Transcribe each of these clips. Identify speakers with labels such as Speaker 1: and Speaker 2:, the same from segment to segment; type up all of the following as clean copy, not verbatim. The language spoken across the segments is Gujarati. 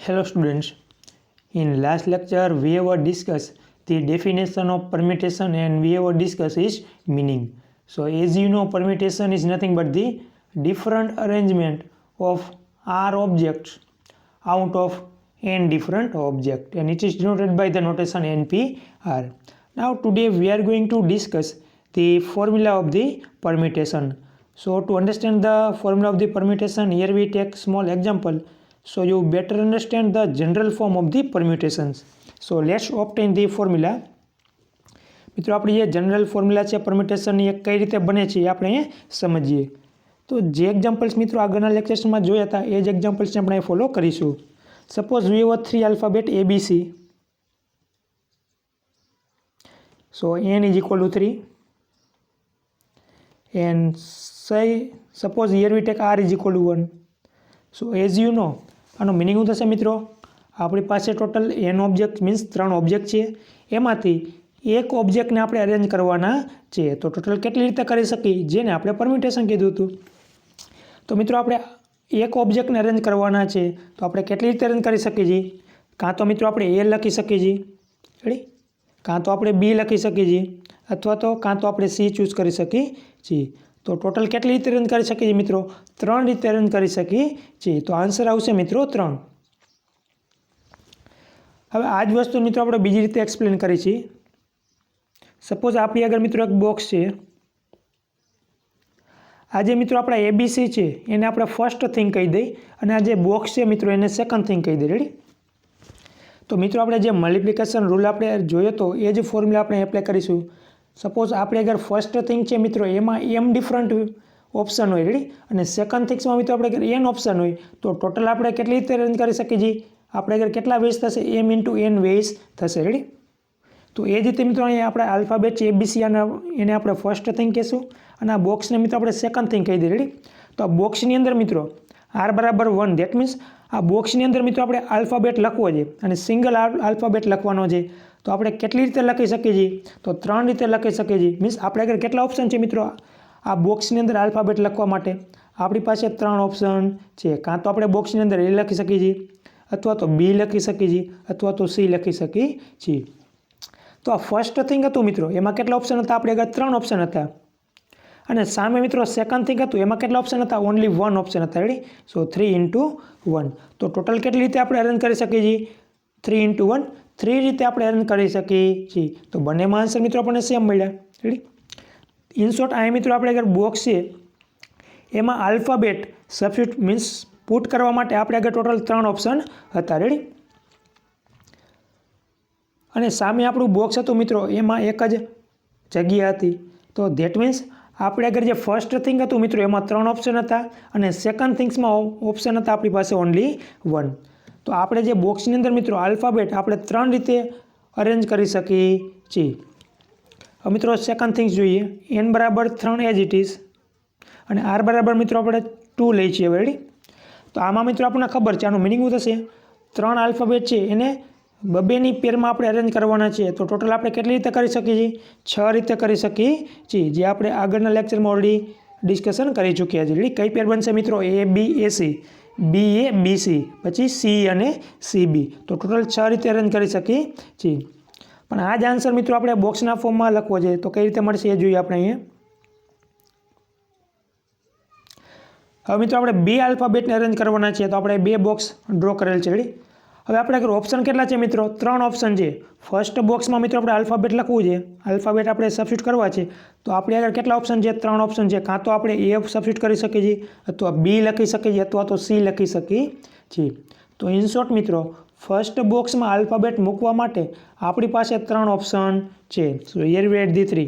Speaker 1: Hello students, in last lecture we have discussed the definition of permutation and we have discussed its meaning. So as you know, permutation is nothing but the different arrangement of R objects out of n different objects, and it is denoted by the notation NPR. Now today we are going to discuss the formula of the permutation. So to understand the formula of the permutation, here we take small example so you better understand the general form of the permutations. So let's obtain the formula. મિત્રો આપણે જે જનરલ ફોર્મ્યુલા છે પરમ્યુટેશનની એ કઈ રીતે બને છે એ આપણે સમજીએ. તો જે એક્ઝામ્પલ્સ મિત્રો આગળના લેક્ચર્સમાં જોયા હતા એ જ એક્ઝામ્પલ્સને આપણે ફોલો કરીશું. Suppose we have 3 alphabet ABC. So n is equal to 3 and say suppose here we take r is equal to 1. So as you know, આનો મિનિંગ શું થશે મિત્રો? આપણી પાસે total n object means 3 object છે, એમાંથી એક ઓબ્જેક્ટને આપણે અરેન્જ કરવાના છે. તો ટોટલ કેટલી રીતે કરી શકીએ, જેને આપણે પરમ્યુટેશન કીધું હતું. તો મિત્રો આપણે એક ઓબ્જેક્ટને અરેન્જ કરવાના છે તો આપણે કેટલી રીતે અરેન્જ કરી શકીએ છીએ? કાં તો મિત્રો આપણે a લખી શકીએ છીએ, રેડી, કાં તો આપણે b લખી શકીએ છીએ, અથવા તો કાં તો આપણે c ચૂઝ કરી શકીએ છીએ. તો ટોટલ કેટલી રીતે અરેન્જ કરી શકીએ છીએ મિત્રો? 3 રીતે અરેન્જ કરી શકીએ છીએ. તો આન્સર આવશે મિત્રો 3. હવે આ જ વસ્તુ મિત્રો આપણે બીજી રીતે એક્સપ્લેન કરી છે. સપોઝ આપણી આગળ મિત્રો એક બોક્સ છે. આ જે મિત્રો આપણા ABC છે એને આપણે ફર્સ્ટ થિંગ કહી દઈ અને આ જે બોક્સ છે મિત્રો એને સેકન્ડ થિંગ કહી દઈ, રેડી. તો મિત્રો આપણે જે મલ્ટિપ્લિકેશન રૂલ આપણે જોયો તો એ જ ફોર્મ્યુલા આપણે એપ્લાય કરીશું. સપોઝ આપણે અગર ફર્સ્ટ થિંગ છે મિત્રો એમાં m ડિફરન્ટ ઓપ્શન હોય, રેડી, અને સેકન્ડ થિંગ્સમાં મિત્રો આપણે અગર n ઓપ્શન હોય તો ટોટલ આપણે કેટલી રીતે અરેન્જ કરી શકીએ છીએ? આપણે અગર કેટલા વેઝ થશે? m × n વેઝ થશે, રેડી. તો એ જ રીતે મિત્રો અહીંયા આપણે આલ્ફાબેટ છે ABC અને એને આપણે ફર્સ્ટ થિંગ કહીશું અને આ બોક્સને મિત્રો આપણે સેકન્ડ થિંગ કહી દઈએ, રેડી. તો આ બોક્સની અંદર મિત્રો r બરાબર 1, દેટ મીન્સ આ બોક્સની અંદર મિત્રો આપણે આલ્ફાબેટ લખવો છે અને સિંગલ આલ્ફાબેટ લખવાનો છે. તો આપણે કેટલી રીતે લખી શકીએ છીએ? તો 3 રીતે લખી શકીએ છીએ. મીન્સ આપણે આગળ કેટલા ઓપ્શન છે મિત્રો આ બોક્સની અંદર આલ્ફાબેટ લખવા માટે? આપણી પાસે 3 ઓપ્શન છે. કાં તો આપણે બોક્સની અંદર a લખી શકીએ છીએ, અથવા તો b લખી શકીએ છીએ, અથવા તો c લખી શકીએ છીએ. તો આ ફર્સ્ટ થિંગ હતું મિત્રો એમાં કેટલા ઓપ્શન હતા? આપણે આગળ 3 ઓપ્શન હતા. અને સામે મિત્રો સેકન્ડ થિંગ હતું એમાં કેટલા ઓપ્શન હતા? ઓનલી 1 ઓપ્શન હતા, રેડી. સો 3 × 1. તો ટોટલ કેટલી રીતે આપણે અરેન્જ કરી શકીએ છીએ? 3 × 1, 3 રીતે આપણે અરેન્જ કરી શકીએ છીએ. તો બંનેમાં આન્સર મિત્રો આપણને સેમ મળ્યા, રેડી. ઇન શોર્ટ આ મિત્રો આપણે આગળ બોક્સ છે એમાં આલ્ફાબેટ સબસ્ટિટ્યુટ મીન્સ પુટ કરવા માટે આપણે આગળ ટોટલ 3 ઓપ્શન હતા, રેડી. અને સામે આપણું બોક્સ હતું મિત્રો એમાં એક જ જગ્યા હતી. તો ધેટ મીન્સ આપણે આગળ જે ફર્સ્ટ થિંગ હતું મિત્રો એમાં 3 ઓપ્શન હતા અને સેકન્ડ થિંગ્સમાં ઓપ્શન હતા આપણી પાસે ઓનલી 1. તો આપણે જે બોક્સની અંદર મિત્રો આલ્ફાબેટ આપણે 3 રીતે અરેન્જ કરી શકીએ છીએ. હવે મિત્રો સેકન્ડ થિંગ્સ જોઈએ. n બરાબર 3 એઝ ઇટ ઇઝ અને r બરાબર મિત્રો આપણે 2 લઈએ છીએ, રેડી. તો આમાં મિત્રો આપણને ખબર છે આનું મિનિંગ શું થશે? 3 આલ્ફાબેટ છે એને બબેની પેરમાં આપણે અરેન્જ કરવાના છે. તો ટોટલ આપણે કેટલી રીતે કરી શકીએ છીએ? 6 રીતે કરી શકીએ છીએ, જે આપણે આગળના લેક્ચરમાં ઓલરેડી ડિસ્કશન કરી ચૂક્યા છે, રેડી. કઈ પેર બનશે મિત્રો? ABAC, BABC, પછી C અને CB. તો ટોટલ 6 રીતે અરેન્જ કરી શકીએ છીએ. પણ આ જ આન્સર મિત્રો આપણે બોક્સના ફોર્મમાં લખવો છે. તો કઈ રીતે મળશે એ જોઈએ આપણે અહીંયા. હવે મિત્રો આપણે 2 આલ્ફાબેટને અરેન્જ કરવાના છે. તો આપણે 2 બોક્સ ડ્રો કરેલ છે, રેડી. હવે આપણે આગળ ઓપ્શન કેટલા છે મિત્રો? 3 ઓપ્શન છે. ફર્સ્ટ બોક્સમાં મિત્રો આપણે આલ્ફાબેટ લખવું છે, આલ્ફાબેટ આપણે સબસ્ટિટ્યુટ કરવા છે. તો આપણે આગળ કેટલા ઓપ્શન છે? 3 ઓપ્શન છે. કાં તો આપણે a સબસ્ટિટ્યુટ કરી શકીએ છીએ, અથવા b લખી શકીએ છીએ, અથવા તો c લખી શકીએ છીએ. તો ઇન શોર્ટ મિત્રો ફર્સ્ટ બોક્સમાં આલ્ફાબેટ મૂકવા માટે આપણી પાસે 3 ઓપ્શન છે. So here we add the 3.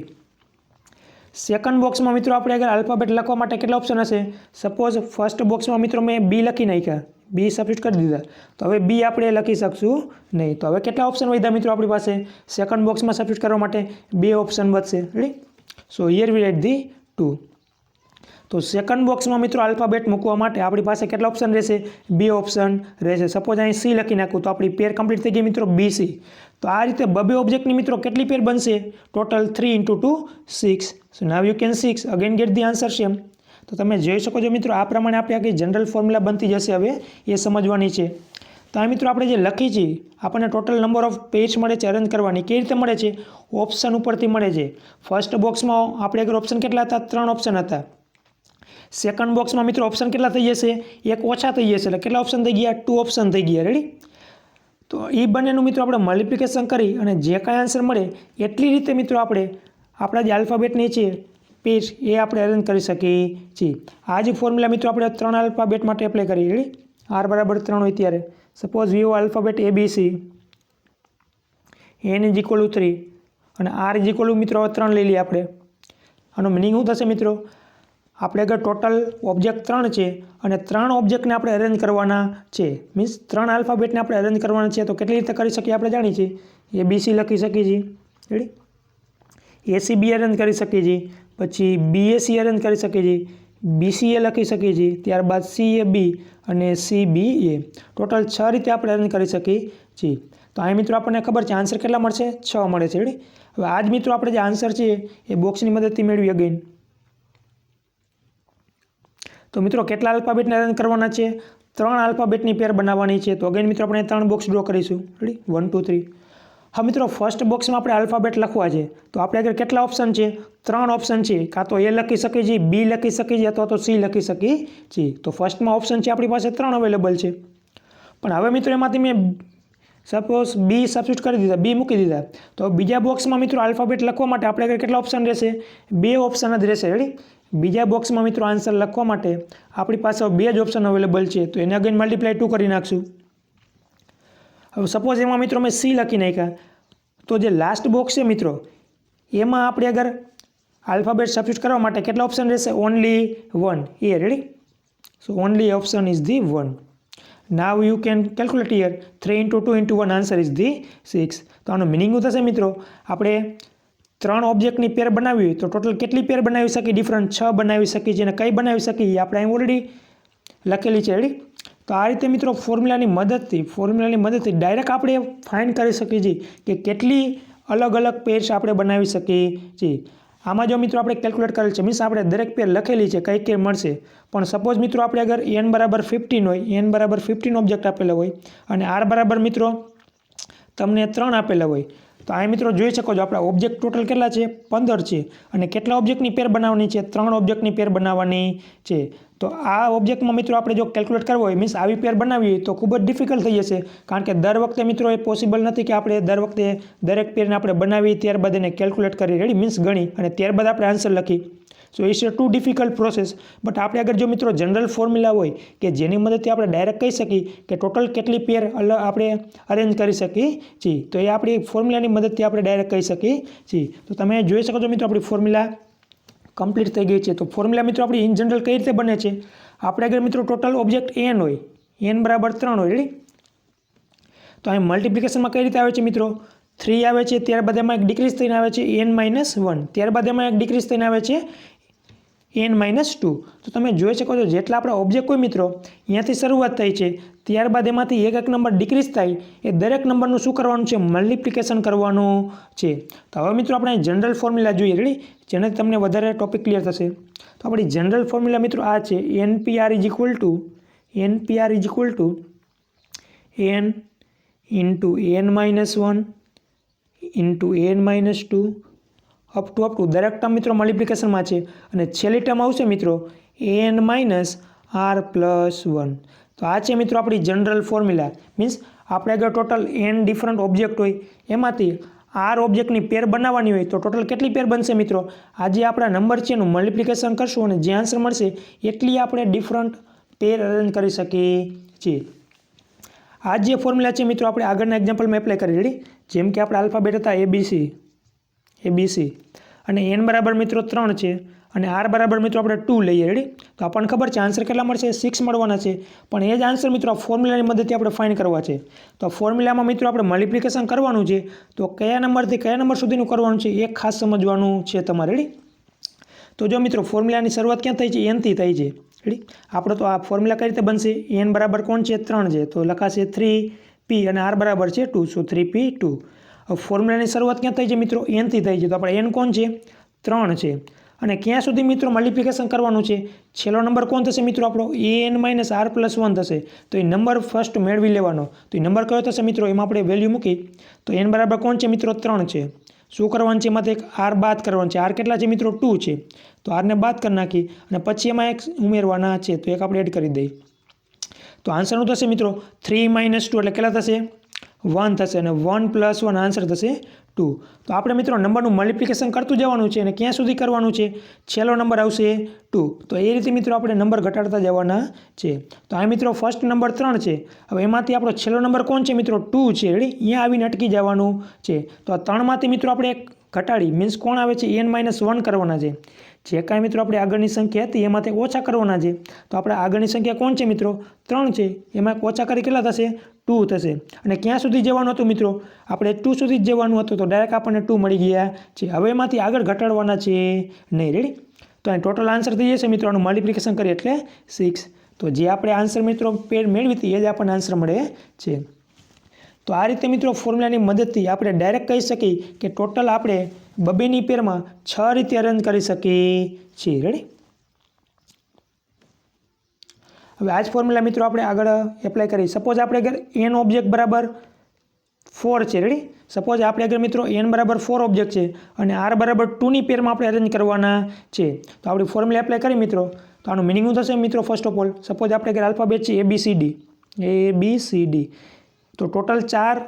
Speaker 1: Second બોક્સમાં મિત્રો આપણે આગળ આલ્ફાબેટ લખવા માટે કેટલા ઓપ્શન હશે? સપોઝ ફર્સ્ટ બોક્સમાં મિત્રો મેં b લખી નાખ્યા, b સબસ્ટિટ્યુટ કરી દીધા. તો હવે b આપણે લખી શકશું નહીં. તો હવે કેટલા ઓપ્શન વધ્યા મિત્રો આપણી પાસે? સેકન્ડ બોક્સમાં સબસ્ટિટ્યુટ કરવા માટે 2 ઓપ્શન વધશે, ready. So here we add the 2. તો સેકન્ડ બોક્સમાં મિત્રો આલ્ફાબેટ મૂકવા માટે આપણી પાસે કેટલા ઓપ્શન રહેશે? 2 ઓપ્શન રહેશે. સપોઝ અહીં c લખી નાખું તો આપણી પેર કમ્પ્લીટ થઈ ગઈ મિત્રો BC. તો આ રીતે બબે ઓબ્જેક્ટની મિત્રો કેટલી પેર બનશે? Total 3 × 2 6. So now you can 6 again get the answer same. તો તમે જોઈ શકો છો મિત્રો આ પ્રમાણે આપણે આખી જનરલ ફોર્મ્યુલા બનતી જશે. હવે એ સમજવાની છે. તો આ મિત્રો આપણે જે લખી છે આપણને ટોટલ નંબર ઓફ પેજ મળે છે અરેન્જ કરવાની. કેવી રીતે મળે છે? ઓપ્શન ઉપરથી મળે છે. ફર્સ્ટ બોક્સમાં આપણે આગળ ઓપ્શન કેટલા હતા? 3 ઓપ્શન હતા. સેકન્ડ બોક્સમાં મિત્રો ઓપ્શન કેટલા થઈ જશે? 1 ઓછા થઈ જશે. એટલે કેટલા ઓપ્શન થઈ ગયા? 2 ઓપ્શન થઈ ગયા. રેડી? તો એ બંનેનું મિત્રો આપણે મલ્ટિપ્લિકેશન કરી અને જે કાંઈ આન્સર મળે એટલી રીતે મિત્રો આપણે આપણા જે આલ્ફાબેટની છે પેજ એ આપણે અરેન્જ કરી શકીએ છીએ. આ જે ફોર્મ્યુલા મિત્રો આપણે 3 આલ્ફાબેટ માટે એપ્લાય કરીએ. રેડી? R બરાબર 3 હોય ત્યારે suppose we alphabet ABC, N is equal to 3 અને R ઇઝ ઇક્વલ ટુ મિત્રો 3 લઈ લઈએ આપણે. આનો મિનિંગ શું થશે મિત્રો? આપણે આગળ ટોટલ ઓબ્જેક્ટ 3 છે અને 3 ઓબ્જેક્ટને આપણે અરેન્જ કરવાના છે. મીન્સ 3 આલ્ફાબેટને આપણે અરેન્જ કરવાના છે. તો કેટલી રીતે કરી શકીએ આપણે જાણીએ છીએ. ABC લખી શકીએ છીએ. રેડી? ACB અરેન્જ કરી શકીએ છીએ. પછી BAC અરેન્જ કરી શકીએ છીએ. BCA લખી શકીએ છીએ. ત્યારબાદ CAB અને CBA. ટોટલ 6 રીતે આપણે અરેન્જ કરી શકીએ છીએ. તો અહીં મિત્રો આપણને ખબર છે આન્સર કેટલા મળશે? 6 મળે છે. રેડી? હવે આ જ મિત્રો આપણે જે આન્સર છે એ બોક્સની મદદથી મેળવી અગેન. તો મિત્રો કેટલા આલ્ફાબેટને અરેન્જ કરવાના છે? 3 આલ્ફાબેટની પેર બનાવવાની છે. તો અગેન મિત્રો આપણે 3 બોક્સ ડ્રો કરીશું. રેડી? 1 2 3. હા મિત્રો ફર્સ્ટ બોક્સમાં આપણે આલ્ફાબેટ લખવા છે. તો આપણે આગળ કેટલા ઓપ્શન છે? 3 ઓપ્શન છે. કાં તો A લખી શકીએ છીએ, B લખી શકીએ છીએ અથવા તો C લખી શકીએ છીએ. તો ફર્સ્ટમાં ઓપ્શન છે આપણી પાસે 3 અવેલેબલ છે. પણ હવે મિત્રો એમાંથી મેં સપોઝ B સબસ્ટિટ્યુટ કરી દીધા, B મૂકી દીધા. તો બીજા બોક્સમાં મિત્રો આલ્ફાબેટ લખવા માટે આપણે આગળ કેટલા ઓપ્શન રહેશે? 2 ઓપ્શન જ રહેશે. રેડી? બીજા બોક્સમાં મિત્રો આન્સર લખવા માટે આપણી પાસે 2 જ ઓપ્શન અવેલેબલ છે. તો એને અગેન મલ્ટીપ્લાય 2 કરી નાખશું. હવે સપોઝ એમાં મિત્રો મેં C લખી નાખ્યા. તો જે લાસ્ટ બોક્સ છે મિત્રો એમાં આપણે અગર આલ્ફાબેટ સબસ્ટિટ્યુટ કરવા માટે કેટલા ઓપ્શન રહેશે? Only 1. A. Ready? So only option is the 1. Now you can calculate here 3 × 2 × 1 answer is the 6. તો આનો મિનિંગ શું થશે મિત્રો? આપણે 3 ઓબ્જેક્ટની પેર બનાવી હોય તો ટોટલ કેટલી પેર બનાવી શકીએ? ડિફરન્ટ 6 બનાવી શકીએ છીએ. અને કઈ બનાવી શકીએ આપણે અહીં ઓલરેડી લખેલી છે. રેડી? તો આ રીતે મિત્રો ફોર્મ્યુલાની મદદથી ડાયરેક્ટ આપણે ફાઇન્ડ કરી શકીએ છીએ કે કેટલી અલગ અલગ પેર્સ આપણે બનાવી શકીએ છીએ. આમાં જો મિત્રો આપણે કેલ્ક્યુલેટ કરેલ છે મીન્સ આપણે દરેક પેર લખેલી છે કઈ કઈ મળશે. પણ સપોઝ મિત્રો આપણે અગર n બરાબર 15 હોય, n બરાબર 15 ઓબ્જેક્ટ આપેલા હોય અને R બરાબર મિત્રો તમને 3 આપેલા હોય. તો આ મિત્રો જોઈ શકો છો આપણા ઓબ્જેક્ટ ટોટલ કેટલા છે? 15 છે. અને કેટલા ઓબ્જેક્ટની પેર બનાવવાની છે? 3 ઓબ્જેક્ટની પેર બનાવવાની છે. તો આ ઓબ્જેક્ટમાં મિત્રો આપણે જો કેલ્ક્યુલેટ કરવો હોય મીન્સ આવી પેર બનાવવી હોય તો ખૂબ જ ડિફિકલ્ટ થઈ જશે. કારણ કે દર વખતે મિત્રો એ પોસિબલ નથી કે આપણે દર વખતે દરેક પેરને આપણે બનાવી ત્યારબાદ એને કેલ્ક્યુલેટ કરી. રેડી? મીન્સ ગણી અને ત્યારબાદ આપણે આન્સર લખી. So it's a too difficult process. But આપણે અગર જો મિત્રો જનરલ ફોર્મ્યુલા હોય કે જેની મદદથી આપણે ડાયરેક્ટ કહી શકીએ કે ટોટલ કેટલી પેર આપણે અરેન્જ કરી શકીએ છીએ તો એ આપણી ફોર્મ્યુલાની મદદથી આપણે ડાયરેક્ટ કહી શકીએ છીએ. તો તમે જોઈ શકો છો મિત્રો આપણી ફોર્મ્યુલા કમ્પ્લીટ થઈ ગઈ છે. તો ફોર્મ્યુલા મિત્રો આપણી ઇન જનરલ કઈ રીતે બને છે? આપણે આગળ મિત્રો ટોટલ ઓબ્જેક્ટ n હોય, n બરાબર 3 હોય. રેડી? તો અહીં મલ્ટિપ્લિકેશનમાં કઈ રીતે આવે છે મિત્રો? 3 આવે છે, ત્યારબાદ એમાં એક ડિક્રીઝ થઈને આવે છે n-1, ત્યારબાદ એમાં એક ડિક્રીઝ થઈને આવે છે n-2. તો તમે જોઈ શકો છો જેટલા આપણા ઓબ્જેક્ટ હોય મિત્રો અહીંયાથી શરૂઆત થઈ છે ત્યારબાદ એમાંથી એક નંબર ડિક્રીઝ થાય એ દરેક નંબરનું શું કરવાનું છે? મલ્ટિપ્લિકેશન કરવાનું છે. તો હવે મિત્રો આપણે જનરલ ફોર્મ્યુલા જોઈએ. રેડી? જેનાથી તમને વધારે ટોપિક ક્લિયર થશે. તો આપણી જનરલ ફોર્મ્યુલા મિત્રો આ છે NPR is equal to n × n-1 × n-2 up to દરેક ટર્મ મિત્રો મલ્ટિપ્લિકેશનમાં છે. અને છેલ્લી ટર્મ આવશે મિત્રો n-r+1. તો આ છે મિત્રો આપણી જનરલ ફોર્મ્યુલા. મીન્સ આપણે આગળ ટોટલ n ડિફરન્ટ ઓબ્જેક્ટ હોય એમાંથી r ઓબ્જેક્ટની પેર બનાવવાની હોય તો ટોટલ કેટલી પેર બનશે મિત્રો? આ જે આપણા નંબર છે એનું મલ્ટિપ્લિકેશન કરશું અને જે આન્સર મળશે એટલી આપણે ડિફરન્ટ પેર અરેન્જ કરી શકીએ છીએ. આ જે ફોર્મ્યુલા છે મિત્રો આપણે આગળના એક્ઝામ્પલમાં એપ્લાય કરી. રેડી? જેમ કે આપણા આલ્ફાબેટ હતા ABC અને n બરાબર મિત્રો 3 છે અને r બરાબર મિત્રો આપણે 2 લઈએ. રેડી? તો આપણને ખબર છે આન્સર કેટલા મળશે? 6 મળવાના છે. પણ એ જ આન્સર મિત્રો આ ફોર્મ્યુલાની મદદથી આપણે ફાઇન્ડ કરવા છે. તો ફોર્મ્યુલામાં મિત્રો આપણે મલ્ટિપ્લિકેશન કરવાનું છે તો કયા નંબરથી કયા નંબર સુધીનું કરવાનું છે એ ખાસ સમજવાનું છે તમારે. રેડી? તો જો મિત્રો ફોર્મ્યુલાની શરૂઆત ક્યાં થઈ છે? n થી થઈ છે. રેડી? આપણે તો આ ફોર્મ્યુલા કઈ રીતે બનશે? n બરાબર કોણ છે? 3 છે. તો લખાશે 3p અને r બરાબર છે 2. સો 3p2. હવે ફોર્મ્યુલાની શરૂઆત ક્યાં થઈ છે મિત્રો? n થી થઈ છે. તો આપણે n કોણ છે? 3 છે. અને ક્યાં સુધી મિત્રો મલ્ટિપ્લિકેશન કરવાનું છે, છેલ્લો નંબર કોણ થશે મિત્રો આપણો an-r+1 થશે. તો એ નંબર ફર્સ્ટ મેળવી લેવાનો. તો એ નંબર કયો થશે મિત્રો, એમાં આપણે વેલ્યુ મૂકી તો n બરાબર કોણ છે મિત્રો 3 છે. શું કરવાનું છે, એમાંથી એક r બાદ કરવાનું છે. r કેટલા છે મિત્રો 2 છે, તો r ને બાદ કરી નાખી અને પછી એમાં એક ઉમેરવાના છે, તો એક આપણે એડ કરી દઈએ. તો આન્સર શું થશે મિત્રો 3 - 2 એટલે કેટલા થશે 1 થશે અને 1 + 1 આન્સર થશે 2. તો આપણે મિત્રો નંબરનું મલ્ટિપ્લિકેશન કરતું જવાનું છે અને ક્યાં સુધી કરવાનું છે, છેલ્લો નંબર આવશે 2. તો એ રીતે મિત્રો આપણે નંબર ઘટાડતા જવાના છે. તો આ મિત્રો ફર્સ્ટ નંબર 3 છે. હવે એમાંથી આપણો છેલ્લો નંબર કોણ છે મિત્રો 2 છે. રેડી, અહીંયા આવીને અટકી જવાનું છે. તો આ 3માંથી મિત્રો આપણે એક ઘટાડી મીન્સ કોણ આવે છે n-1 કરવાના છે. જે કાંઈ મિત્રો આપણે આગળની સંખ્યા હતી એમાંથી ઓછા કરવાના છે. તો આપણે આગળની સંખ્યા કોણ છે મિત્રો 3 છે, એમાં ઓછા કરી કેટલા થશે 2 થશે. અને ક્યાં સુધી જવાનું હતું મિત્રો, આપણે 2 સુધી જ જવાનું હતું, તો ડાયરેક્ટ આપણને 2 મળી ગયા છે. હવે એમાંથી આગળ ઘટાડવાના છે નહીં. રેડી, તો અહીં ટોટલ આન્સર થઈ જશે મિત્રો, આનું મલ્ટિપ્લિકેશન કરીએ એટલે 6. તો જે આપણે આન્સર મિત્રો પેડ મેળવી હતી એ જ આપણને આન્સર મળે છે. તો આ રીતે મિત્રો ફોર્મ્યુલાની મદદથી આપણે ડાયરેક્ટ કહી શકીએ કે ટોટલ આપણે બબેની પેરમાં 6 રીતે અરેન્જ કરી શકીએ છીએ. રેડી, હવે આ જ ફોર્મ્યુલા મિત્રો આપણે આગળ એપ્લાય કરી. સપોઝ આપણે અગર n ઓબ્જેક્ટ બરાબર 4 છે. રેડી, સપોઝ આપણે અગર મિત્રો n બરાબર 4 ઓબ્જેક્ટ છે અને r બરાબર 2ની પેરમાં આપણે અરેન્જ કરવાના છે. તો આપણે ફોર્મ્યુલા એપ્લાય કરી મિત્રો, તો આનું મિનિંગ શું થશે મિત્રો, ફર્સ્ટ ઓફ ઓલ સપોઝ આપણે અગર આલ્ફાબેટ છે ABCD, તો ટોટલ 4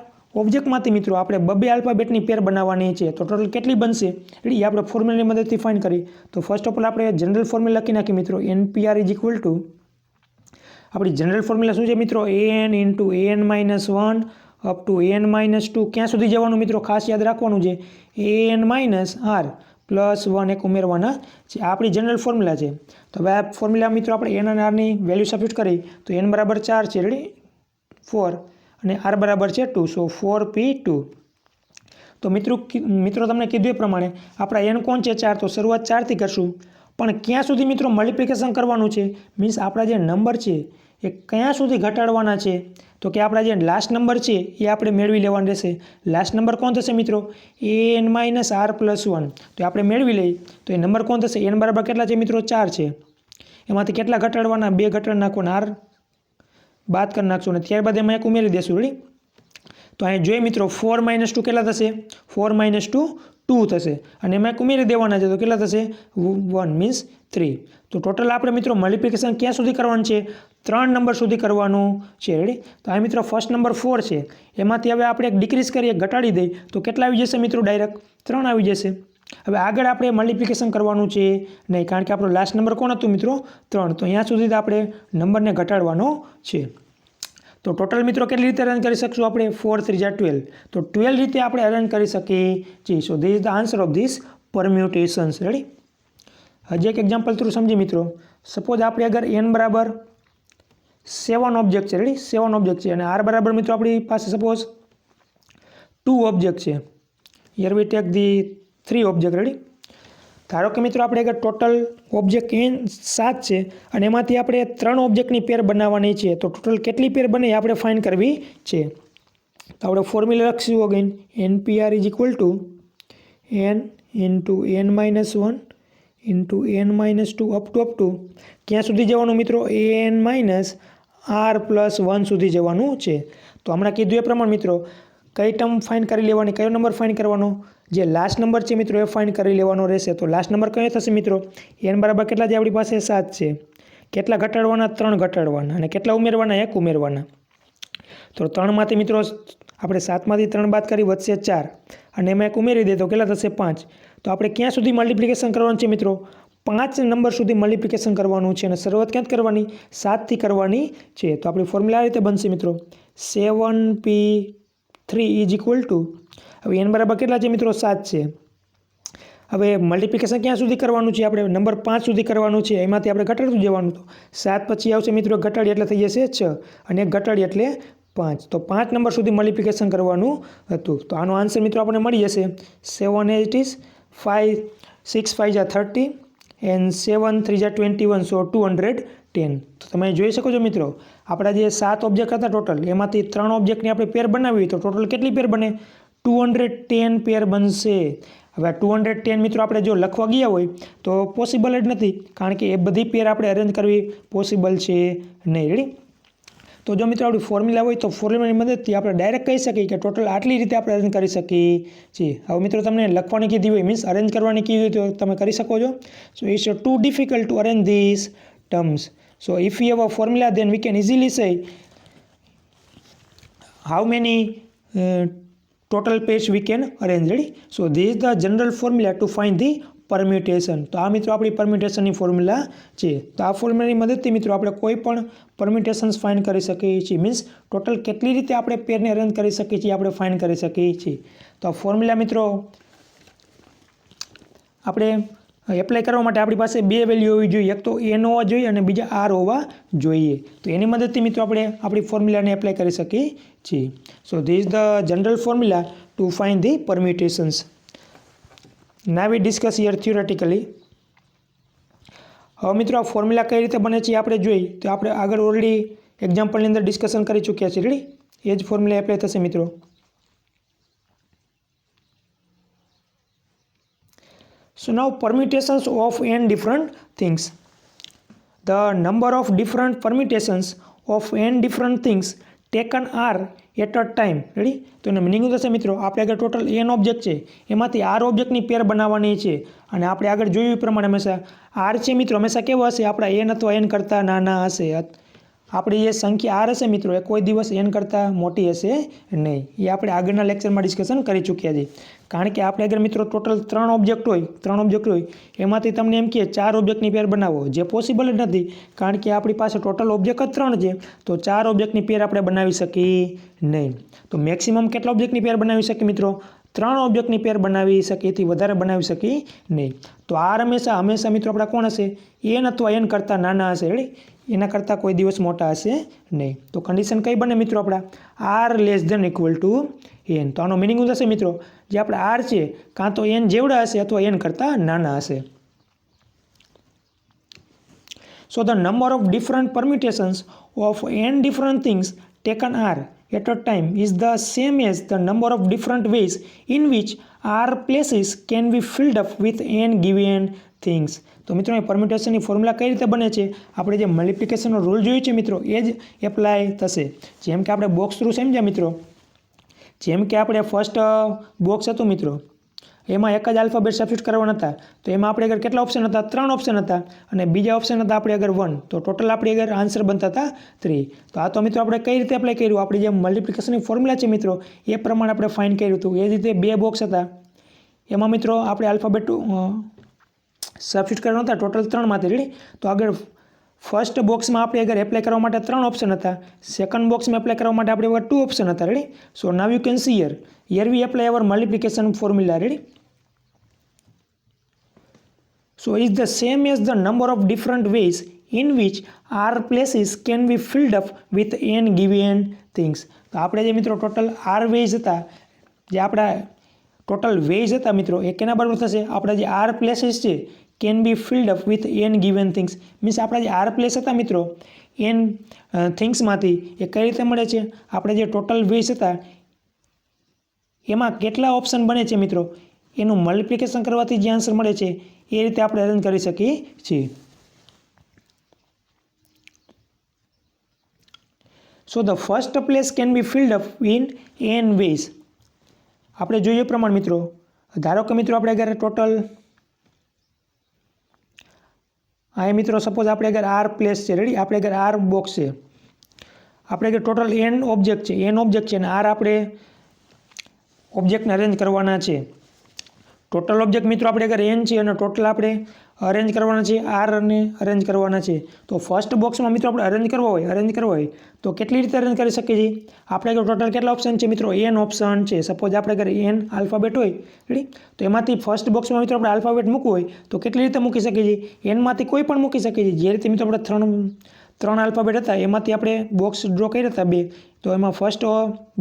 Speaker 1: ઓબ્જેક્ટમાંથી મિત્રો આપણે બબે આલ્ફાબેટની પેર બનાવવાની છે. તો ટોટલ કેટલી બનશે એ આપણે ફોર્મ્યુલાની મદદથી ફાઇન્ડ કરી. તો ફર્સ્ટ ઓફ ઓલ આપણે જનરલ ફોર્મ્યુલા લખી નાખીએ મિત્રો, NPR = આપણી જનરલ ફોર્મ્યુલા શું છે મિત્રો, an × an-1 up to an-2. ક્યાં સુધી જવાનું મિત્રો ખાસ યાદ રાખવાનું છે, an-r+1 એક ઉમેરવાના છે. આપણી જનરલ ફોર્મ્યુલા છે. તો હવે આ ફોર્મ્યુલા મિત્રો આપણે n અને rની વેલ્યુ સબસ્ટિટ્યુટ કરી તો n બરાબર 4 છે. રેડી, 4 અને r બરાબર છે 2, સો 4p2. તો મિત્રો તમને કીધું એ પ્રમાણે આપણા n કોણ છે 4, તો શરૂઆત 4થી કરશું. પણ ક્યાં સુધી મિત્રો મલ્ટિપ્લિકેશન કરવાનું છે, મીન્સ આપણા જે નંબર છે એ ક્યાં સુધી ઘટાડવાના છે, તો કે આપણા જે લાસ્ટ નંબર છે એ આપણે મેળવી લેવાનું રહેશે. લાસ્ટ નંબર કોણ થશે મિત્રો an-r+1. તો આપણે મેળવી લઈએ તો એ નંબર કોણ થશે, n બરાબર કેટલા છે મિત્રો 4 છે, એમાંથી કેટલા ઘટાડવાના 2 ઘટાડી નાખવાના, r બાદ કરી નાખશું અને ત્યારબાદ એમાં એક ઉમેરી દેશું. રેડી, તો અહીં જોઈએ મિત્રો 4 - 2 કેટલા થશે, 4 - 2 2 થશે અને એમાં એક ઉમેરી દેવાના છે, તો કેટલા થશે 1 મીન્સ 3. તો ટોટલ આપણે મિત્રો મલ્ટિપ્લિકેશન ક્યાં સુધી કરવાનું છે, 3 નંબર સુધી કરવાનું છે. રેડી, તો આ મિત્રો ફર્સ્ટ નંબર 4 છે, એમાંથી હવે આપણે એક ડિક્રીઝ કરીએ, ઘટાડી દઈએ તો કેટલા આવી જશે મિત્રો, ડાયરેક્ટ 3 આવી જશે. હવે આગળ આપણે મલ્ટિપ્લિકેશન કરવાનું છે નહીં, કારણ કે આપણો લાસ્ટ નંબર કોણ હતું મિત્રો 3, તો અહીંયા સુધી આપણે નંબરને ઘટાડવાનો છે. તો ટોટલ મિત્રો કેટલી રીતે અરેન્જ કરી શકશું આપણે, 4 × 3 = 12. તો 12 રીતે આપણે અરેન્જ કરી શકીએ છીએ. So this is the answer of this permutations. Ready, હજી એક એક્ઝામ્પલ થ્રુ સમજી મિત્રો. સપોઝ આપણે અગર n બરાબર 7 ઓબ્જેક્ટ છે. રેડી, 7 ઓબ્જેક્ટ છે અને r બરાબર મિત્રો આપણી પાસે સપોઝ 2 ઓબ્જેક્ટ છે. Here we take the 3 object. Ready, ધારો કે મિત્રો આપણે અગર ટોટલ ઓબ્જેક્ટ 7 છે અને એમાંથી આપણે 3 ઓબ્જેક્ટની પેર બનાવવાની છે, તો ટોટલ કેટલી પેર બને એ આપણે ફાઇન્ડ કરવી છે. તો આપણે ફોર્મ્યુલા લખીશું again, NPR = n × n-1 × n-2 up to ક્યાં સુધી જવાનું મિત્રો, an-r+1 સુધી જવાનું છે. તો હમણાં કીધું એ પ્રમાણે મિત્રો કઈ ટર્મ ફાઇન્ડ કરી લેવાની, કયો નંબર ફાઇન્ડ કરવાનો, જે લાસ્ટ નંબર છે મિત્રો એ ફાઇન્ડ કરી લેવાનો રહેશે. તો લાસ્ટ નંબર કયો થશે મિત્રો, n બરાબર કેટલા છે આપણી પાસે 7 છે, કેટલા ઘટાડવાના 3 ઘટાડવાના અને કેટલા ઉમેરવાના 1 ઉમેરવાના. તો 3માંથી મિત્રો આપણે 7માંથી 3 બાદ કરી વધશે 4 અને એમાં 1 ઉમેરી દે તો કેટલા થશે 5. તો આપણે ક્યાં સુધી મલ્ટિપ્લિકેશન કરવાનું છે મિત્રો, 5 નંબર સુધી મલ્ટિપ્લિકેશન કરવાનું છે અને શરૂઆત ક્યાંથી કરવાની, 7થી કરવાની છે. તો આપણી ફોર્મ્યુલા આ રીતે બનશે મિત્રો, 7p3 = હવે n બરાબર કેટલા છે મિત્રો 7 છે. હવે મલ્ટિપ્લિકેશન ક્યાં સુધી કરવાનું છે, આપણે નંબર 5 સુધી કરવાનું છે, એમાંથી આપણે ઘટાડતું જવાનું. તો 7 પછી આવશે મિત્રો ઘટાડી એટલે થઈ જશે 6 અને 1 ઘટાડી એટલે 5. તો 5 નંબર સુધી મલ્ટિપ્લિકેશન કરવાનું હતું. તો આનો આન્સર મિત્રો આપણને મળી જશે 7 8 is 5 6 5 = 30 and 7 3 = 21, સો 210. તો તમે જોઈ શકો છો મિત્રો આપણા જે 7 ઓબ્જેક્ટ હતા ટોટલ, એમાંથી 3 ઓબ્જેક્ટની આપણે પેર બનાવી તો ટોટલ કેટલી પેર બને, 210 પેર બનશે. હવે 210 મિત્રો આપણે જો લખવા ગયા હોય તો પોસિબલ જ નથી, કારણ કે એ બધી પેર આપણે અરેન્જ કરવી પોસિબલ છે નહીં. રેડી? તો જો મિત્રો આપણી ફોર્મ્યુલા હોય તો ફોર્મ્યુલાની મદદથી આપણે ડાયરેક્ટ કહી શકીએ કે ટોટલ આટલી રીતે આપણે અરેન્જ કરી શકીએ છીએ. હવે મિત્રો તમને લખવાની કીધી હોય મીન્સ અરેન્જ કરવાની કીધી હોય તો તમે કરી શકો છો. So it's too difficult to arrange this terms. So if you have a formula then we can easily say how many total pairs we can arrange. Ready? So this is the general formula to find the permutation. તો આ મિત્રો આપણી પરમ્યુટેશનની ફોર્મ્યુલા છે. તો આ ફોર્મ્યુલાની મદદથી મિત્રો આપણે કોઈ પણ પરમ્યુટેશન્સ ફાઇન્ડ કરી શકીએ છીએ. મીન્સ ટોટલ કેટલી રીતે આપણે પેરને અરેન્જ કરી શકીએ છીએ આપણે ફાઇન્ડ કરી શકીએ છીએ. તો આ ફોર્મ્યુલા મિત્રો આપણે એપ્લાય કરવા માટે આપણી પાસે બે વેલ્યુ હોવી જોઈએ. એક તો એન હોવા જોઈએ અને બીજા આર હોવા જોઈએ. તો એની મદદથી મિત્રો આપણે આપણી ફોર્મ્યુલાને એપ્લાય કરી શકીએ છીએ. So this is the general formula to find the permutations. Now we discuss here theoretically. હવે મિત્રો આ ફોર્મ્યુલા કઈ રીતે બને છે આપણે જોઈ તો આપણે આગળ ઓલરેડી એક્ઝામ્પલની અંદર ડિસ્કશન કરી ચૂક્યા છીએ. રેડી? એ જ ફોર્મ્યુલા એપ્લાય થશે મિત્રો. So now permutations of n different things. The number of different permutations of n different things taken are at a time. Ready? તો એનો મિનિંગ થશે મિત્રો આપણે આગળ ટોટલ n ઓબ્જેક્ટ છે એમાંથી r ઓબ્જેક્ટની પેર બનાવવાની છે. અને આપણે આગળ જોયું એ પ્રમાણે હંમેશા r છે મિત્રો હંમેશા કેવો હશે આપણા n અથવા n કરતાં નાના હશે. આપણી જે સંખ્યા r હશે મિત્રો એ કોઈ દિવસ n કરતાં મોટી હશે નહીં. એ આપણે આગળના લેક્ચરમાં ડિસ્કશન કરી ચૂક્યા છીએ. કારણ કે આપણે આગળ મિત્રો ટોટલ 3 ઓબ્જેક્ટ હોય એમાંથી તમને એમ કે 4 ઓબ્જેક્ટની પેર બનાવો જે પોસિબલ જ નથી. કારણ કે આપણી પાસે ટોટલ ઓબ્જેક્ટ જ 3 છે તો 4 ઓબ્જેક્ટની પેર આપણે બનાવી શકીએ નહીં. તો મેક્સિમમ કેટલા ઓબ્જેક્ટની પેર બનાવી શકીએ મિત્રો? 3 ઓબ્જેક્ટની પેર બનાવી શકીએ, એથી વધારે બનાવી શકીએ નહીં. તો આર હંમેશા મિત્રો આપણા કોણ હશે? n અથવા n કરતાં નાના હશે. રેડી? એના કરતાં કોઈ દિવસ મોટા હશે નહીં. તો કન્ડિશન કઈ બને મિત્રો આપણા? Are less than equal to n. તો આનો મિનિંગ શું થશે મિત્રો? જે આપણે આર છે કાં તો n જેવડા હશે અથવા n કરતાં નાના હશે. So the number of different permutations of n different things taken are at a time is the same as the number of different ways in which r places can be filled up with n given things. તો મિત્રો એ પરમ્યુટેશનની ફોર્મ્યુલા કઈ રીતે બને છે? આપણે જે મલ્ટિપ્લિકેશનનો રૂલ જોયું છે મિત્રો એ જ એપ્લાય થશે. જેમ કે આપણે બોક્સ થ્રુ સમજ્યા મિત્રો. જેમ કે આપણે ફર્સ્ટ બોક્સ હતું મિત્રો એમાં એક જ આલ્ફાબેટ સબસ્ટિટ્યુટ કરવાના હતા. તો એમાં આપણે આગળ કેટલા ઓપ્શન હતા? 3 ઓપ્શન હતા. અને બીજા ઓપ્શન હતા આપણે આગળ 1. તો ટોટલ આપણી આગળ આન્સર બનતા હતા 3. તો આ તો મિત્રો આપણે કઈ રીતે એપ્લાય કર્યું? આપણી જે મલ્ટિપ્લિકેશનની ફોર્મ્યુલા છે મિત્રો એ પ્રમાણે આપણે ફાઇન્ડ કર્યું હતું. એ જ રીતે 2 બોક્સ હતા એમાં મિત્રો આપણે આલ્ફાબેટ સબસ્ટિટ્યુટ કરવાના હતા ટોટલ 3માંથી. રેડી? તો આગળ ફર્સ્ટ બોક્સમાં આપણે આગળ એપ્લાય કરવા માટે 3 ઓપ્શન હતા. સેકન્ડ બોક્સમાં એપ્લાય કરવા માટે આપણે 2 ઓપ્શન હતા. Ready? So now you can see here we apply our multiplication formula. Ready? So is the same as the number of different ways in which r places can be filled up with n given things. તો આપણે જે મિત્રો ટોટલ r ways હતા જે આપણા ટોટલ વેઝ હતા મિત્રો એ કેના બરાબર થશે? આપણા જે r places છે can be filled up with n given things. Means આપણા જે r પ્લેસ હતા મિત્રો n થિંગ્સમાંથી એ કઈ રીતે મળે છે? આપણે જે ટોટલ વેઝ હતા એમાં કેટલા ઓપ્શન બને છે મિત્રો એનું મલ્ટિપ્લિકેશન કરવાથી જે આન્સર મળે છે એ રીતે આપણે અરેન્જ કરી શકીએ છીએ. So the first place can be filled up in n ways. આપણે જોઈએ પ્રમાણે મિત્રો ધારો કે મિત્રો આપણે અગર ટોટલ આ મિત્રો સપોઝ આપણે અગર આર પ્લેસ છે. રેડી? આપણે અગર આર બોક્સ છે આપણે અગર ટોટલ n ઓબ્જેક્ટ છે અને આર આપણે ઓબ્જેક્ટને અરેન્જ કરવાના છે. ટોટલ ઓબ્જેક્ટ મિત્રો આપણે અગર n છે અને ટોટલ આપણે અરેન્જ કરવાના છે આરને અરેન્જ કરવાના છે. તો ફર્સ્ટ બોક્સમાં મિત્રો આપણે અરેન્જ કરવા હોય તો કેટલી રીતે અરેન્જ કરી શકીએ છીએ? આપણે આગળ ટોટલ કેટલા ઓપ્શન છે મિત્રો? n ઓપ્શન છે. સપોઝ આપણે અગર n આલ્ફાબેટ હોય. રેડી? તો એમાંથી ફર્સ્ટ બોક્સમાં મિત્રો આપણે આલ્ફાબેટ મૂકવું હોય તો કેટલી રીતે મૂકી શકીએ છીએ? nમાંથી કોઈ પણ મૂકી શકીએ છીએ. જે રીતે મિત્રો આપણે 3 આલ્ફાબેટ હતા એમાંથી આપણે બોક્સ ડ્રો કર્યા હતા 2. તો એમાં ફર્સ્ટ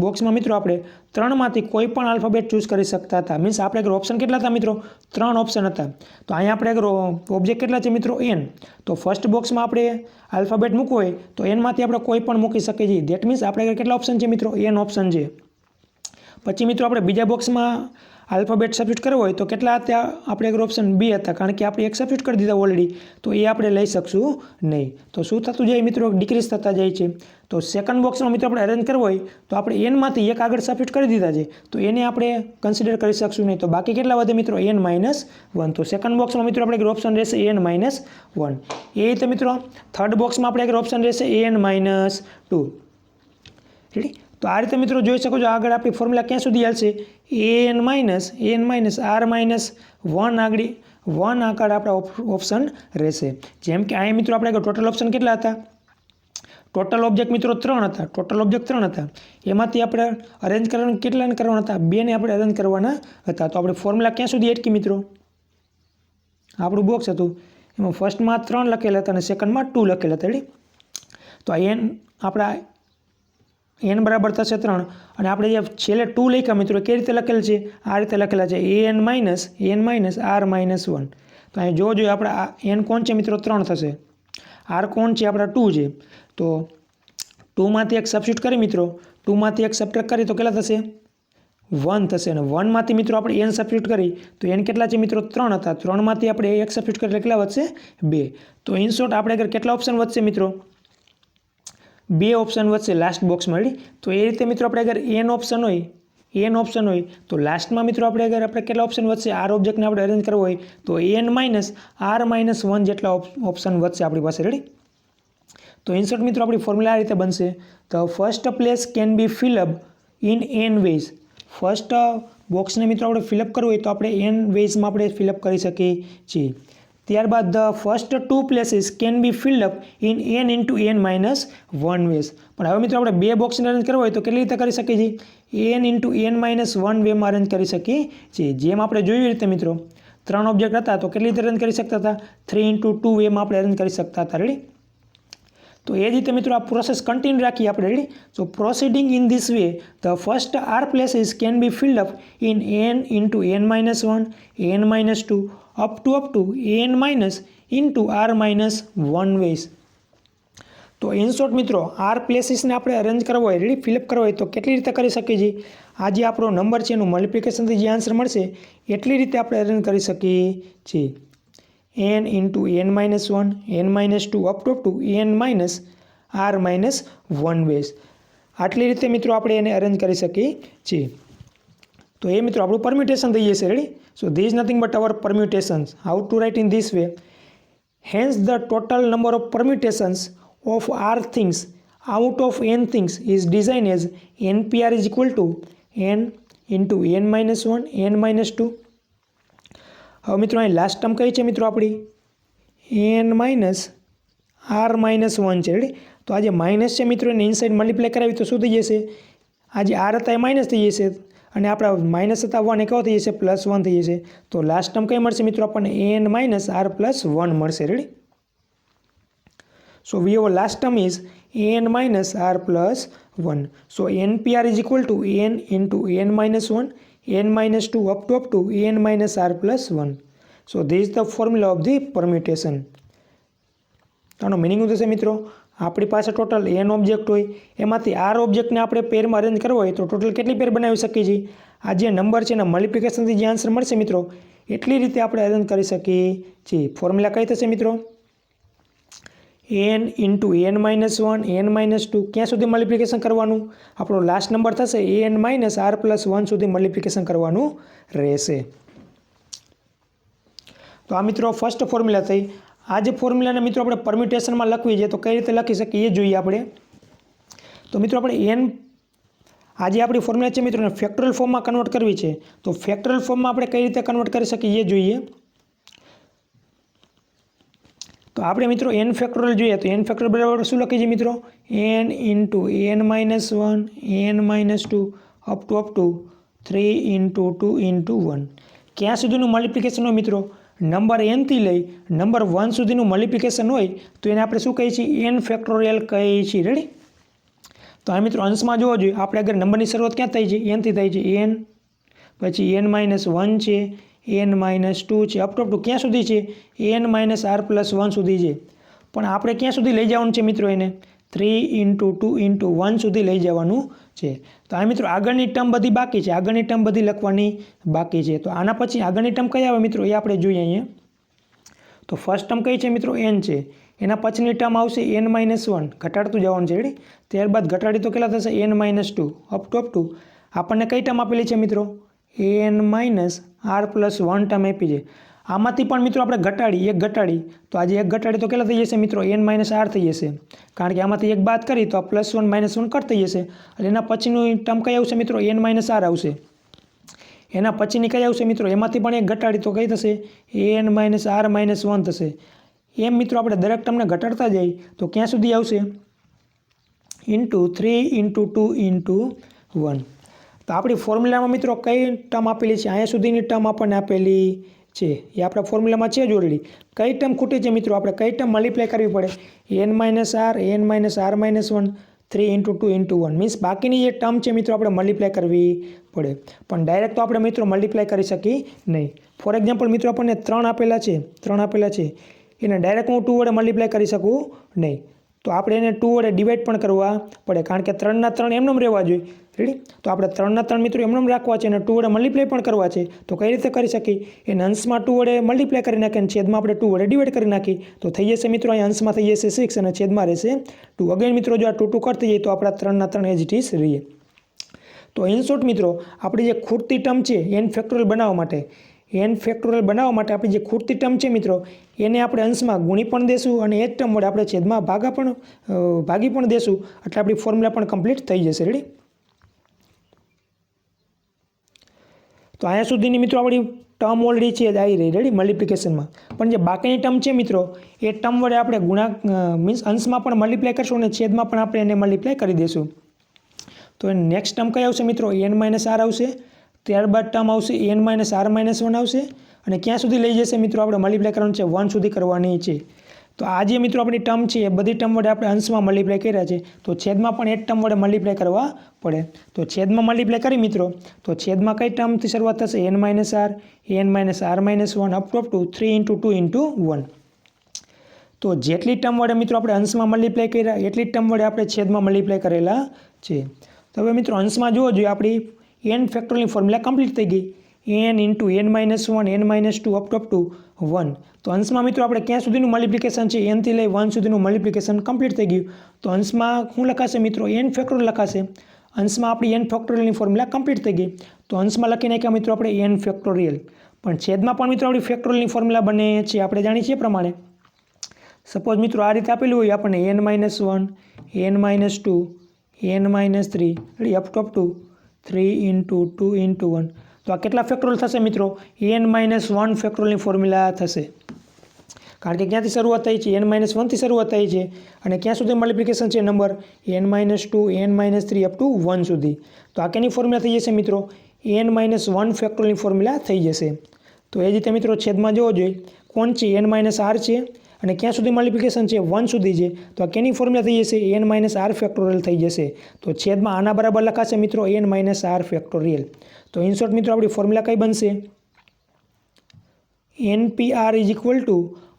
Speaker 1: બોક્સમાં મિત્રો આપણે 3માંથી કોઈ પણ આલ્ફાબેટ ચૂઝ કરી શકતા હતા. મીન્સ આપણે આગળ ઓપ્શન કેટલા હતા મિત્રો? 3 ઓપ્શન હતા. તો અહીંયા આપણે આગળ ઓબ્જેક્ટ કેટલા છે મિત્રો? n. તો ફર્સ્ટ બોક્સમાં આપણે આલ્ફાબેટ મૂકવું હોય તો nમાંથી આપણે કોઈ પણ મૂકી શકીએ છીએ. દેટ મીન્સ આપણે આગળ કેટલા ઓપ્શન છે મિત્રો? n ઓપ્શન છે. પછી મિત્રો આપણે બીજા બોક્સમાં આલ્ફાબેટ સબસ્ટિટ્યુટ કરવો હોય તો કેટલા હતા આપણે આગળ ઓપ્શન બી હતા, કારણ કે આપણે એક સબસ્ટિટ્યુટ કરી દીધા ઓલરેડી, તો એ આપણે લઈ શકશું નહીં. તો શું થતું જાય મિત્રો, ડિક્રીઝ થતા જાય છે. તો સેકન્ડ બોક્સમાં મિત્રો આપણે અરેન્જ કરવો હોય તો આપણે એનમાંથી એક આગળ સબસ્ટિટ્યુટ કરી દીધા છે, તો એને આપણે કન્સિડર કરી શકશું નહીં. તો બાકી કેટલા વધે મિત્રો, n-1. તો સેકન્ડ બોક્સમાં મિત્રો આપણે આગળ ઓપ્શન રહેશે n-1. એ રીતે મિત્રો થર્ડ બોક્સમાં આપણે આગળ ઓપ્શન રહેશે n-2. રેડી. તો આ રીતે મિત્રો જોઈ શકો છો આગળ આપણી ફોર્મ્યુલા ક્યાં સુધી હાલશે, n-r-1 આગળ 1 આગળ આપણા ઓપ્શન રહેશે. જેમ કે અહીંયા મિત્રો આપણે ટોટલ ઓપ્શન કેટલા હતા, ટોટલ ઓબ્જેક્ટ મિત્રો 3 હતા. એમાંથી આપણે અરેન્જ કરવાના કેટલાને કરવાના હતા, 2ને આપણે અરેન્જ કરવાના હતા. તો આપણે ફોર્મ્યુલા ક્યાં સુધી અટકી મિત્રો, આપણું બોક્સ હતું એમાં ફર્સ્ટમાં 3 લખેલા હતા અને સેકન્ડમાં 2 લખેલા હતા. રેડી. તો આ આપણા n બરાબર થશે 3 અને આપણે જે છેલ્લે 2 લખ્યા મિત્રો કેવી રીતે લખેલ છે, આ રીતે લખેલા છે n-r-1. તો અહીં જોવો જોઈએ આપણે n કોણ છે મિત્રો 3 થશે, r કોણ છે આપણા 2 છે. તો 2માંથી એક સબસ્ટિટ્યુટ કરી મિત્રો, 2માંથી એક સબટ્રેક્ટ કરી તો કેટલા થશે, 1 થશે. અને 1માંથી મિત્રો આપણે n સબસ્ટિટ્યુટ કરી તો n કેટલા છે મિત્રો 3 હતા, 3માંથી આપણે એક સબસ્ટિટ્યુટ કરી કેટલા વધશે 2. તો ઇન શોર્ટ આપણે આગળ કેટલા ઓપ્શન વધશે મિત્રો, 2 ઓપ્શન વધશે લાસ્ટ બોક્સમાં. રેડી. તો એ રીતે મિત્રો આપણે અગર n ઓપ્શન હોય તો લાસ્ટમાં મિત્રો આપણે કેટલા ઓપ્શન વધશે, r ઓબ્જેક્ટને આપણે અરેન્જ કરવો હોય તો n-r-1 જેટલા ઓપ્શન વધશે આપણી પાસે. રેડી. તો ઇનશોર્ટ મિત્રો આપણી ફોર્મ્યુલા આ રીતે બનશે. The first place can be fill up in n ways. First બોક્સને મિત્રો આપણે ફિલઅપ કરવું હોય તો આપણે n વેઝમાં આપણે ફિલઅપ કરી શકીએ છીએ. ત્યારબાદ the first 2 places can be filled up in n-1 ways. પણ હવે મિત્રો આપણે 2 બોક્સને અરેન્જ કરવા હોય તો કેટલી રીતે કરી શકીએ છીએ, n-1 વેમાં અરેન્જ કરી શકીએ છીએ. જેમ આપણે જોયું રીતે મિત્રો 3 ઓબ્જેક્ટ હતા તો કેટલી રીતે અરેન્જ કરી શકતા હતા, 3x2 વેમાં આપણે અરેન્જ કરી શકતા હતા. રેડી. તો એ જ રીતે મિત્રો આ પ્રોસેસ કન્ટિન્યુ રાખીએ આપણે. Ready. So proceeding in this way the first r places can be filled up in n-1 n-2 up to n-r-1 ways. તો ઇન શોર્ટ મિત્રો r પ્લેસીસને આપણે અરેન્જ કરવો હોય, રેડી, ફિલઅપ કરવો હોય તો કેટલી રીતે કરી શકીએ છીએ, આ જે આપણો નંબર છે એનું મલ્ટિપ્લિકેશનથી જે આન્સર મળશે એટલી રીતે આપણે અરેન્જ કરી શકીએ છીએ. n-1 n-2 up to n-r-1 ways. આટલી રીતે મિત્રો આપણે એને અરેન્જ કરી શકીએ છીએ. તો એ મિત્રો આપણું પરમ્યુટેશન થઈ જશે. Ready. So this nothing but our permutations. How to write in this way, hence the total number of permutations of r things out of n things is designed as npr is equal to n into n-1 n-2. હવે મિત્રો અહીં લાસ્ટ ટર્મ કઈ છે મિત્રો આપણી n-r-1 છે. રેડી. તો આ જે માઇનસ છે મિત્રો એને ઇનસાઇડ મલ્ટીપ્લાય કરાવી તો શું થઈ જશે, આ જે r હતા એ માઇનસ થઈ જશે અને આપણા માઇનસ હતા 1 એ કેવો થઈ જશે, +1 થઈ જશે. તો લાસ્ટ ટર્મ કઈ મળશે મિત્રો આપણને n-r+1 મળશે. Ready. So we have last term is n-r+1. So npr is equal to n into n-1 n-2 up to n-r+1. So this is the formula of the permutation. તો આનો મિનિંગ શું થશે મિત્રો, આપણી પાસે ટોટલ n ઓબ્જેક્ટ હોય એમાંથી r ઓબ્જેક્ટને આપણે પેરમાં અરેન્જ કરવો હોય તો ટોટલ કેટલી પેર બનાવી શકીએ છીએ, આ જે નંબર છે એના મલ્ટિપ્લિકેશનથી જે આન્સર મળશે મિત્રો એટલી રીતે આપણે અરેન્જ કરી શકીએ છીએ. ફોર્મ્યુલા કઈ થશે મિત્રો, n into n-1 n-2 ક્યાં સુધી મલ્ટિપ્લિકેશન કરવાનું, આપણો લાસ્ટ નંબર થશે n-r+1 સુધી મલ્ટિપ્લિકેશન કરવાનું રહેશે. તો આ મિત્રો ફર્સ્ટ ફોર્મ્યુલા થઈ. આ જે ફોર્મ્યુલાને મિત્રો આપણે પરમ્યુટેશનમાં લખવી છે તો કઈ રીતે લખી શકીએ એ જોઈએ આપણે. તો મિત્રો આપણે આ જે આપણી ફોર્મ્યુલા છે મિત્રો ફેક્ટોરિયલ ફોર્મમાં કન્વર્ટ કરવી છે તો ફેક્ટોરિયલ ફોર્મમાં આપણે કઈ રીતે કન્વર્ટ કરી શકીએ એ જોઈએ. તો આપણે મિત્રો n ફેક્ટોરિયલ જોઈએ તો n ફેક્ટોરિયલ બરાબર શું લખીએ છીએ મિત્રો, n into n-1 n-2 up to 3 into 2 into 1. ક્યાં સુધીનું મલ્ટિપ્લિકેશન હોય મિત્રો, નંબર n થી લઈ નંબર 1 સુધીનું મલ્ટિપ્લિકેશન હોય તો એને આપણે શું કહીએ છીએ, n ફેક્ટોરિયલ કહીએ છીએ. રેડી. તો આ મિત્રો અંશમાં જોવો જોઈએ, આપણે અગર નંબરની શરૂઆત ક્યાં થઈ છે, n થી થાય છે, n પછી n-1 છે n-2 છે અપ ટુ ક્યાં સુધી છે n-r+1 સુધી છે. પણ આપણે ક્યાં સુધી લઈ જવાનું છે મિત્રો એને, 3 × 2 × 1 સુધી લઈ જવાનું છે. તો આ મિત્રો આગળની ટર્મ બધી બાકી છે, આગળની ટર્મ બધી લખવાની બાકી છે. તો આના પછી આગળની ટર્મ કઈ આવે મિત્રો એ આપણે જોઈએ અહીંયા. તો ફર્સ્ટ ટર્મ કઈ છે મિત્રો n છે, એના પછીની ટર્મ આવશે n-1 ઘટાડતું જવાનું છે રેડી. ત્યારબાદ ઘટાડી તો કેટલા થશે n-2 અપ ટુ આપણને કઈ ટર્મ આપેલી છે મિત્રો n-r+1 ટર્મ આપી છે. આમાંથી પણ મિત્રો આપણે એક ઘટાડી તો આજે એક ઘટાડી તો કેટલા થઈ જશે મિત્રો n-r થઈ જશે, કારણ કે આમાંથી એક બાદ કરી તો આ +1 -1 કટ થઈ જશે. એટલે એના પછીનું ટર્મ કઈ આવશે મિત્રો n-r આવશે. એના પછીની કઈ આવશે મિત્રો એમાંથી પણ એક ઘટાડી તો કઈ થશે n-r-1 થશે. એમ મિત્રો આપણે દરેક ટર્મને ઘટાડતા જઈએ તો ક્યાં સુધી આવશે 3 × 2 × 1. તો આપણી ફોર્મ્યુલામાં મિત્રો કઈ ટર્મ આપેલી છે, અહીંયા સુધીની ટર્મ આપણને આપેલી છે, એ આપણા ફોર્મ્યુલામાં છે જ ઓલરેડી. કઈ ટર્મ ખૂટે છે મિત્રો, આપણે કઈ ટર્મ મલ્ટીપ્લાય કરવી પડે n-r-1 3 × 2 × 1 મીન્સ બાકીની જે ટર્મ છે મિત્રો આપણે મલ્ટીપ્લાય કરવી પડે. પણ ડાયરેક્ટ તો આપણે મિત્રો મલ્ટીપ્લાય કરી શકીએ નહીં. ફોર એક્ઝામ્પલ મિત્રો આપણને 3 આપેલા છે એને ડાયરેક્ટ હું 2 વડે મલ્ટીપ્લાય કરી શકું નહીં. તો આપણે એને 2 વડે ડિવાઈડ પણ કરવા પડે, કારણ કે 3ના 3 એમનેમ રહેવા જોઈએ રેડી. તો આપણે 3ના 3 મિત્રો એમનેમ રાખવા છે અને 2 વડે મલ્ટીપ્લાય પણ કરવા છે. તો કઈ રીતે કરી શકીએ, એને અંશમાં 2 વડે મલ્ટીપ્લાય કરી નાખીએ અને છેદમાં આપણે 2 વડે ડિવાઈડ કરી નાખીએ તો થઈ જશે મિત્રો અહીંયા અંશમાં થઈ જશે 6 અને છેદમાં રહેશે 2. અગેન મિત્રો જો આ 2 કટ થઈ જાય તો આપણા 3ના 3 એજ ઇટ ઇઝ રહીએ. તો ઇન શોર્ટ મિત્રો આપણી જે ખૂટતી ટર્મ છે n ફેક્ટોરિયલ બનાવવા માટે આપણી જે ખૂટતી ટર્મ છે મિત્રો એને આપણે અંશમાં ગુણી પણ દેશું અને એ જ ટર્મ વડે આપણે છેદમાં ભાગી પણ દેશું, એટલે આપણી ફોર્મ્યુલા પણ કમ્પ્લીટ થઈ જશે રેડી. તો અહીંયા સુધીની મિત્રો આપણી ટર્મ ઓલરેડી છે જ આવી રહી રેડી મલ્ટિપ્લિકેશનમાં. પણ જે બાકીની ટર્મ છે મિત્રો એ ટર્મ વડે આપણે મીન્સ અંશમાં પણ મલ્ટીપ્લાય કરશું અને છેદમાં પણ આપણે એને મલ્ટીપ્લાય કરી દઈશું. તો નેક્સ્ટ ટર્મ કઈ આવશે મિત્રો n-r આવશે. ત્યારબાદ ટર્મ આવશે n-r-1 આવશે અને ક્યાં સુધી લઈ જશે મિત્રો આપણે મલ્ટીપ્લાય કરવાનું છે 1 સુધી કરવાની છે. તો આ જે મિત્રો આપણી ટર્મ છે એ બધી ટર્મ વડે આપણે અંશમાં મલ્ટીપ્લાય કર્યા છે, તો છેદમાં પણ એક ટર્મ વડે મલ્ટીપ્લાય કરવા પડે. તો છેદમાં મલ્ટીપ્લાય કરી મિત્રો તો છેદમાં કઈ ટર્મથી શરૂઆત થશે n-r, n-r-1 અપ ટુ 3 × 2 × 1. તો જેટલી ટર્મ વડે મિત્રો આપણે અંશમાં મલ્ટીપ્લાય કર્યા એટલી ટર્મ વડે આપણે છેદમાં મલ્ટીપ્લાય કરેલા છે. તો હવે મિત્રો અંશમાં જોવો જોઈએ આપણી n ફેક્ટોરિયલની ફોર્મ્યુલા કમ્પ્લીટ થઈ ગઈ n × n-1 n-2 up to 1. તો અંશમાં મિત્રો આપણે ક્યાં સુધીનું મલ્ટીપ્લિકેશન છે n થી લઈ 1 સુધીનું મલ્ટીપ્લિકેશન કમ્પ્લીટ થઈ ગયું. તો અંશમાં શું લખાશે મિત્રો n ફેક્ટોરિયલ લખાશે. અંશમાં આપણી n ફેક્ટોરિયલની ફોર્મ્યુલા કમ્પ્લીટ થઈ ગઈ તો અંશમાં લખી નાખ્યા મિત્રો આપણે n ફેક્ટોરિયલ. પણ છેદમાં પણ મિત્રો આપણી ફેક્ટોરિયલની ફોર્મ્યુલા બને છે આપણે જાણીએ છીએ પ્રમાણે. સપોઝ મિત્રો આ રીતે આપેલું હોય આપણને n-1 n-2 n-3 up to 3 × 2 × 1. તો આ કેટલા ફેક્ટોરિયલ થશે મિત્રો n-1 ફેક્ટોરિયલની ફોર્મ્યુલા થશે, કારણ કે ક્યાંથી શરૂઆત થઈ છે n-1 થી શરૂઆત થઈ છે અને ક્યાં સુધી મલ્ટીપ્લિકેશન છે number n-2 n-3 up to 1 સુધી. તો આ કેની ફોર્મ્યુલા થઈ જશે મિત્રો n-1 ફેક્ટોરિયલની ફોર્મ્યુલા થઈ જશે. તો એ જ રીતે મિત્રો છેદમાં જોવો જોઈએ કોણ છે n-r છે અને ક્યાં સુધી મલ્ટીપ્લિકેશન છે 1 સુધી છે. તો આ કેની ફોર્મ્યુલા થઈ જશે n-r ફેક્ટોરિયલ થઈ જશે. તો છેદમાં આના બરાબર લખાશે મિત્રો n-r ફેક્ટોરિયલ. તો ઇન શોર્ટ મિત્રો આપણી ફોર્મ્યુલા કઈ બનશે npr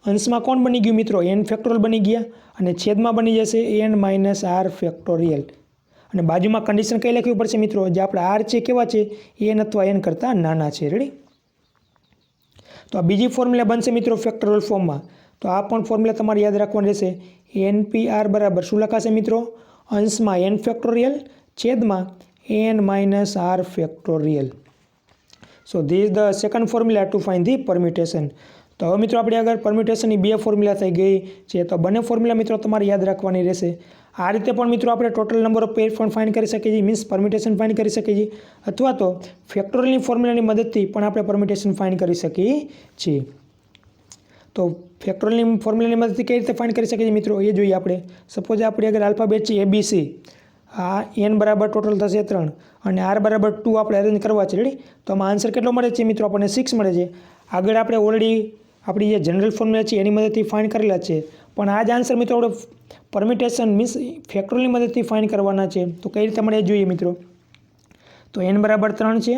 Speaker 1: અંશમાં કોણ બની ગયું મિત્રો n ફેક્ટોરિયલ બની ગયા અને છેદમાં બની જશે n-r ફેક્ટોરિયલ. અને બાજુમાં કન્ડિશન કઈ લખવી પડશે મિત્રો, જે આપણા r છે કેવા છે n અથવા n કરતાં નાના છે રેડી. તો આ બીજી ફોર્મ્યુલા બનશે મિત્રો ફેક્ટોરિયલ ફોર્મમાં. તો આ પણ ફોર્મ્યુલા તમારે યાદ રાખવાની રહેશે. npr બરાબર શું લખાશે મિત્રો અંશમાં n ફેક્ટોરિયલ છેદમાં n-r factorial. So this is the second formula to find the permutation. તો હવે મિત્રો આપણે આગળ પરમ્યુટેશનની 2 ફોર્મ્યુલા થઈ ગઈ છે. તો બંને ફોર્મ્યુલા મિત્રો તમારે યાદ રાખવાની રહેશે. આ રીતે પણ મિત્રો આપણે ટોટલ નંબર ઓફ પેર પણ ફાઇન્ડ કરી શકીએ છીએ, મીન્સ પરમ્યુટેશન ફાઇન્ડ કરી શકીએ છીએ, અથવા તો ફેક્ટોરિયલની ફોર્મ્યુલાની મદદથી પણ આપણે પરમ્યુટેશન ફાઇન્ડ કરી શકીએ છીએ. તો ફેક્ટોરિયલની ફોર્મ્યુલાની મદદથી કઈ રીતે ફાઇન્ડ કરી શકીએ છીએ મિત્રો એ જોઈએ આપણે. સપોઝ આપણે આગળ આલ્ફાબેટ છે ABC, આ n બરાબર ટોટલ થશે 3 અને r બરાબર 2 આપણે અરેન્જ કરવા છે રેડી. તો આમાં આન્સર કેટલો મળે છે મિત્રો આપણને 6 મળે છે. આગળ આપણે ઓલરેડી આપણી જે જનરલ ફોર્મ્યુલા છે એની મદદથી ફાઇન્ડ કરેલા છે, પણ આ જ આન્સર મિત્રો આપણે પરમ્યુટેશન મીન્સ ફેક્ટોરિયલની મદદથી ફાઇન્ડ કરવાના છે. તો કઈ રીતે મળે જોઈએ મિત્રો. તો n બરાબર 3 છે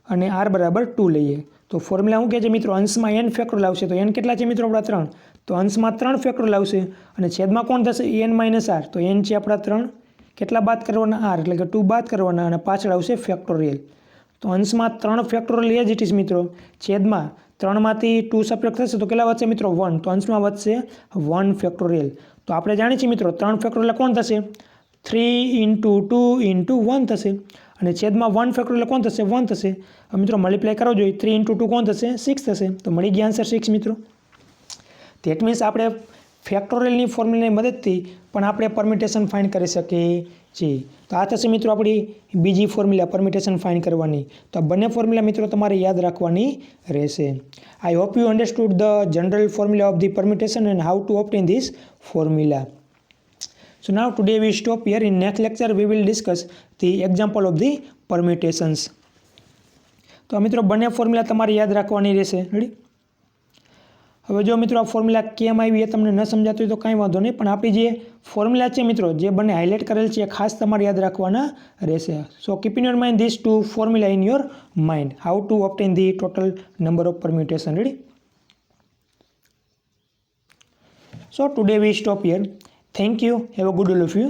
Speaker 1: અને r બરાબર 2 લઈએ. તો ફોર્મ્યુલા શું કહે છે મિત્રો અંશમાં n ફેક્ટોરિયલ આવશે. તો n કેટલા છે મિત્રો આપણા 3. તો અંશમાં 3 ફેક્ટોરિયલ આવશે અને છેદમાં કોણ થશે n-r, તો n છે આપણા 3, કેટલા બાદ કરવાના r એટલે કે 2 બાદ કરવાના અને પાછળ આવશે ફેક્ટોરિયલ. તો અંશમાં 3 ફેક્ટોરિયલ એજ ઇટ ઇઝ મિત્રો, છેદમાં 3માંથી 2 સબટ્રેક્ટ થશે તો કેટલા વધશે મિત્રો 1, તો અંશમાં વધશે 1 ફેક્ટોરિયલ. તો આપણે જાણીએ છીએ મિત્રો 3 ફેક્ટોરિયલ કોણ થશે 3 × 2 × 1 થશે અને છેદમાં 1 ફેક્ટોરિયલ કોણ થશે 1 થશે. હવે મિત્રો મલ્ટીપ્લાય કરવો જોઈએ, 3 × 2 કોણ થશે 6 થશે, તો મળી ગયા આન્સર 6 મિત્રો. ધેટ મીન્સ આપણે ફેક્ટોરિયલની ફોર્મ્યુલાની મદદથી પણ આપણે પરમ્યુટેશન ફાઇન્ડ કરી શકીએ છીએ. તો આ થશે મિત્રો આપણી બીજી ફોર્મ્યુલા પરમ્યુટેશન ફાઇન્ડ કરવાની. તો આ બંને ફોર્મ્યુલા મિત્રો તમારે યાદ રાખવાની રહેશે. I hope you understood the general formula of the permutation and how to obtain this formula. So now today we stop here. In next lecture we will discuss the example of the permutations. તો મિત્રો બંને ફોર્મ્યુલા તમારે યાદ રાખવાની રહેશે. રેડી? હવે જો મિત્રો આ ફોર્મ્યુલા કેમ આવી એ તમને ન સમજાતું હોય તો કાંઈ વાંધો નહીં, પણ આપણી જે ફોર્મ્યુલા છે મિત્રો જે બંને હાઇલાઇટ કરેલ છે એ ખાસ તમારે યાદ રાખવાના રહેશે. So keep in your mind this two formula in your mind, how to obtain the total number of permutation. Ready? So today we stop here. Thank you. Have a good all of you.